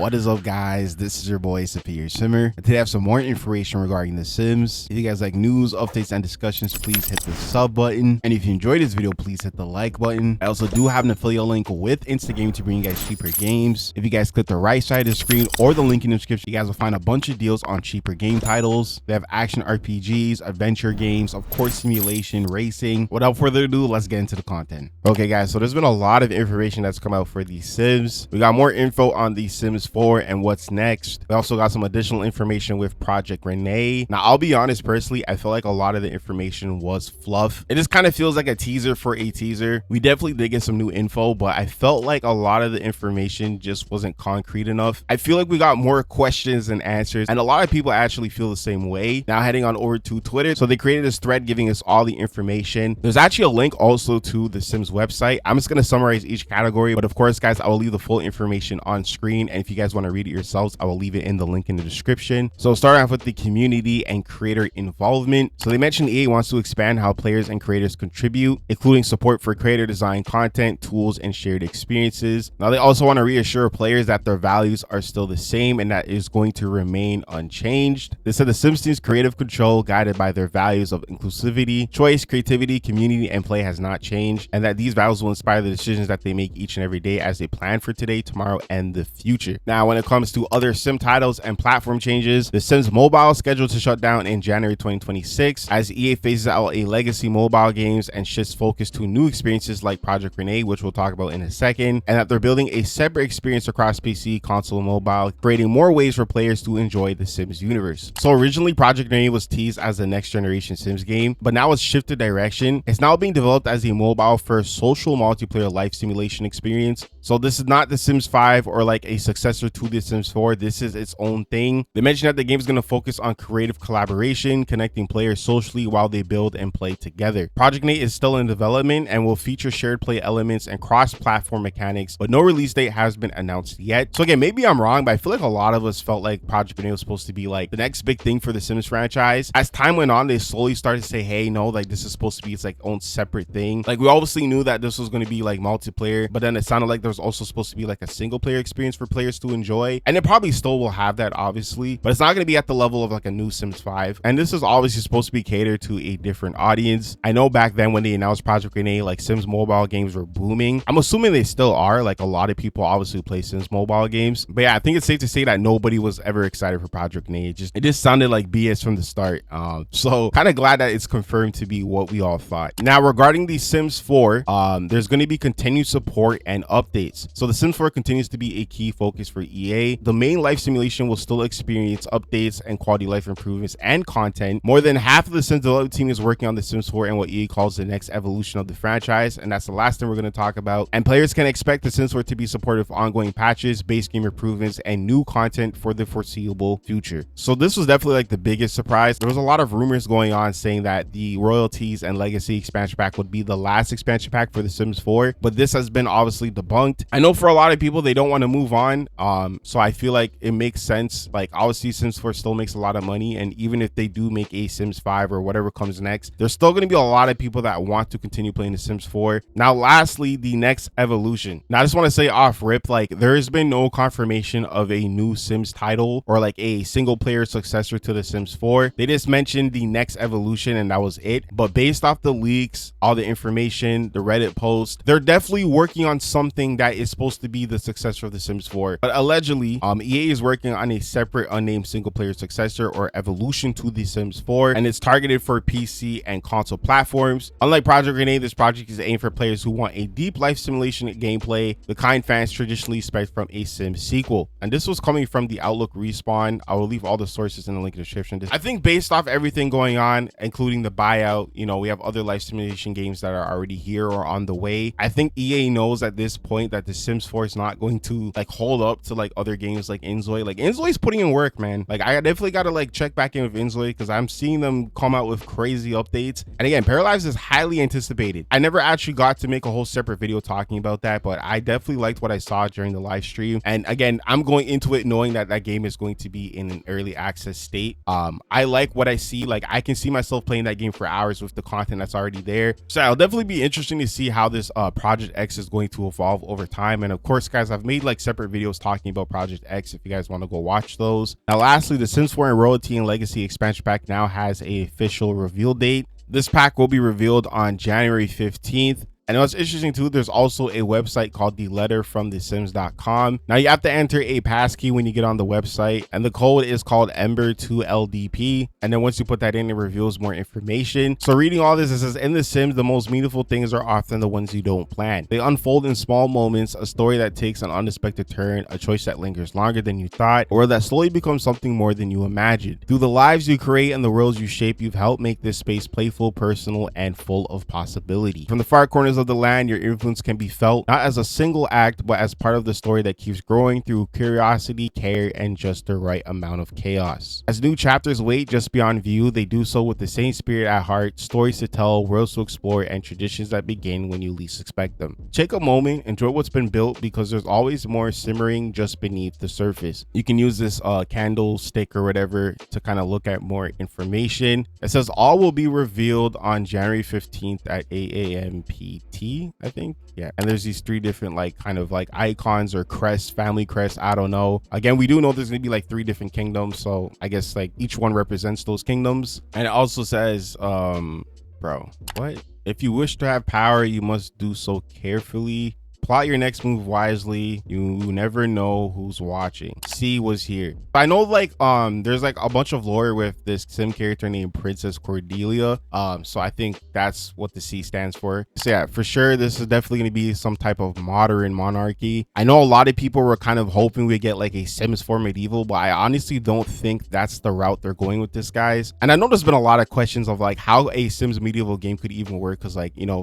What is up, guys? This is your boy Superior Simmer. Today I have some more information regarding The Sims. If you guys like news, updates, and discussions, please hit the sub button. And if you enjoyed this video, please hit the like button. I also do have an affiliate link with Instagame to bring you guys cheaper games. If you guys click the right side of the screen or the link in the description, you guys will find a bunch of deals on cheaper game titles. They have action RPGs, adventure games, of course, simulation, racing. Without further ado, let's get into the content. Okay, guys, so there's been a lot of information that's come out for The Sims. We got more info on The Sims 4 and what's next. We also got some additional information with Project Renee. Now, I'll be honest, personally, I feel like a lot of the information was fluff. It just kind of feels like a teaser for a teaser. We definitely did get some new info, but I felt like a lot of the information just wasn't concrete enough. I feel like we got more questions than answers, and a lot of people actually feel the same way. Now, heading on over to Twitter, so they created this thread giving us all the information. There's actually a link also to the Sims website. I'm just going to summarize each category, but of course, guys, I will leave the full information on screen, and if you guys want to read it yourselves, I will leave it in the link in the description. So starting off with the community and creator involvement. So they mentioned EA wants to expand how players and creators contribute, including support for creator design content, tools, and shared experiences. Now they also want to reassure players that their values are still the same and that is going to remain unchanged. They said the Sims team's creative control, guided by their values of inclusivity, choice, creativity, community, and play, has not changed, and that these values will inspire the decisions that they make each and every day as they plan for today, tomorrow, and the future. Now, when it comes to other Sim titles and platform changes, the Sims Mobile is scheduled to shut down in January 2026 as EA phases out a legacy mobile games and shifts focus to new experiences like Project Renee, which we'll talk about in a second, and that they're building a separate experience across PC, console, and mobile, creating more ways for players to enjoy the Sims universe. So originally, Project Renee was teased as the next generation Sims game, but now it's shifted direction. It's now being developed as a mobile first social multiplayer life simulation experience. So this is not The Sims 5 or like a successor to The Sims 4. This is its own thing. They mentioned that the game is going to focus on creative collaboration, connecting players socially while they build and play together. Project Nate is still in development and will feature shared play elements and cross-platform mechanics, but no release date has been announced yet. So again, maybe I'm wrong, but I feel like a lot of us felt like Project Nate was supposed to be like the next big thing for the Sims franchise. As time went on, they slowly started to say, hey, no, like this is supposed to be its like own separate thing. Like we obviously knew that this was going to be like multiplayer, but then it sounded like there was also supposed to be like a single player experience for players to enjoy, and it probably still will have that, obviously, but it's not going to be at the level of like a new Sims 5. And this is obviously supposed to be catered to a different audience. I know back then when they announced Project Renee, like Sims mobile games were booming. I'm assuming they still are. Like a lot of people obviously play Sims mobile games, but yeah, I think it's safe to say that nobody was ever excited for Project Renee. It just sounded like BS from the start. So kind of glad that it's confirmed to be what we all thought. Now regarding the Sims 4, there's going to be continued support and updates. So the Sims 4 continues to be a key focus for EA. The main life simulation will still experience updates and quality life improvements and content. More than half of the Sims development team is working on the Sims 4 and what EA calls the next evolution of the franchise, and that's the last thing we're going to talk about. And players can expect the Sims 4 to be supported with ongoing patches, base game improvements, and new content for the foreseeable future. So this was definitely like the biggest surprise. There was a lot of rumors going on saying that the royalties and legacy expansion pack would be the last expansion pack for the Sims 4, but this has been obviously debunked. I know for a lot of people they don't want to move on, so I feel like it makes sense. Like obviously Sims 4 still makes a lot of money, and even if they do make a Sims 5 or whatever comes next, there's still going to be a lot of people that want to continue playing the Sims 4. Now lastly, the next evolution. Now I just want to say off rip, like there has been no confirmation of a new Sims title or like a single player successor to the Sims 4. They just mentioned the next evolution and that was it. But based off the leaks, all the information, the Reddit post, they're definitely working on something that is supposed to be the successor of the Sims 4. But allegedly, EA is working on a separate unnamed single player successor or evolution to the Sims 4, and it's targeted for PC and console platforms. Unlike Project Renee, this project is aimed for players who want a deep life simulation gameplay, the kind fans traditionally expect from a Sims sequel. And this was coming from the Outlook Respawn. I will leave all the sources in the link in the description. I think based off everything going on, including the buyout, you know, we have other life simulation games that are already here or on the way. I think EA knows at this point that the Sims 4 is not going to like hold up to like other games like Inzoi. Like Inzoi's putting in work, man. Like I definitely got to like check back in with Inzoi because I'm seeing them come out with crazy updates. And again, Paralives is highly anticipated. I never actually got to make a whole separate video talking about that, but I definitely liked what I saw during the live stream. And again, I'm going into it knowing that that game is going to be in an early access state. I like what I see. Like I can see myself playing that game for hours with the content that's already there. So it'll definitely be interesting to see how this Project X is going to evolve over time. And of course, guys, I've made like separate videos talking talking about Project X if you guys want to go watch those. Now, lastly, the Sims 4 and Royalty and Legacy expansion pack now has a official reveal date. This pack will be revealed on January 15th. And what's interesting too, there's also a website called theletterfromthesims.com. Now you have to enter a passkey when you get on the website, and the code is called Ember2LDP. And then once you put that in, it reveals more information. So reading all this, it says, in The Sims, the most meaningful things are often the ones you don't plan. They unfold in small moments, a story that takes an unexpected turn, a choice that lingers longer than you thought, or that slowly becomes something more than you imagined. Through the lives you create and the worlds you shape, you've helped make this space playful, personal, and full of possibility. From the far corners of the land, your influence can be felt not as a single act, but as part of the story that keeps growing through curiosity, care, and just the right amount of chaos. As new chapters wait just beyond view, they do so with the same spirit at heart: stories to tell, worlds to explore, and traditions that begin when you least expect them. Take a moment, enjoy what's been built, because there's always more simmering just beneath the surface. You can use this candlestick or whatever to kind of look at more information. It says all will be revealed on January 15th at 8 a.m. PT, I think. Yeah, and there's these three different kind of icons or crests, family crests, I don't know. Again, we do know there's gonna be like 3 different kingdoms, so I guess each one represents those kingdoms. And it also says bro, what? If you wish to have power, you must do so carefully. Plot your next move wisely. You never know who's watching. C was here. I know there's a bunch of lore with this sim character named Princess Cordelia. So I think that's what the C stands for. So yeah, for sure, this is definitely going to be some type of modern monarchy. I know a lot of people were kind of hoping we get a Sims 4 medieval, but I honestly don't think that's the route they're going with this, guys. And I know there's been a lot of questions of how a Sims medieval game could even work, because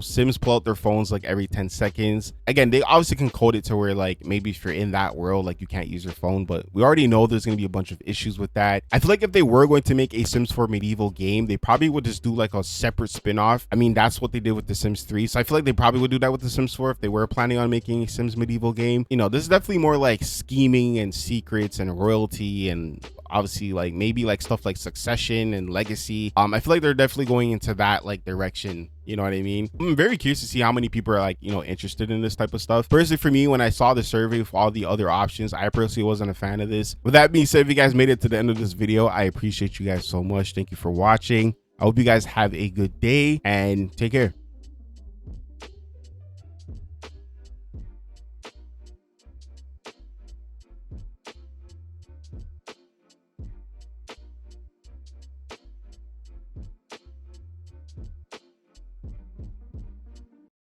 Sims pull out their phones every 10 seconds. Again, they obviously can code it to where maybe if you're in that world, you can't use your phone, but we already know there's going to be a bunch of issues with that. I feel like if they were going to make a Sims 4 medieval game, they probably would just do a separate spin-off. I mean, that's what they did with the Sims 3, so I feel like they probably would do that with the Sims 4 if they were planning on making a Sims medieval game. This is definitely more scheming and secrets and royalty, and obviously maybe stuff like Succession and Legacy. I feel like they're definitely going into that direction. You know what I mean? I'm very curious to see how many people are interested in this type of stuff. Personally, for me, when I saw the survey with all the other options, I personally wasn't a fan of this. With that being said, if you guys made it to the end of this video, I appreciate you guys so much. Thank you for watching. I hope you guys have a good day and take care.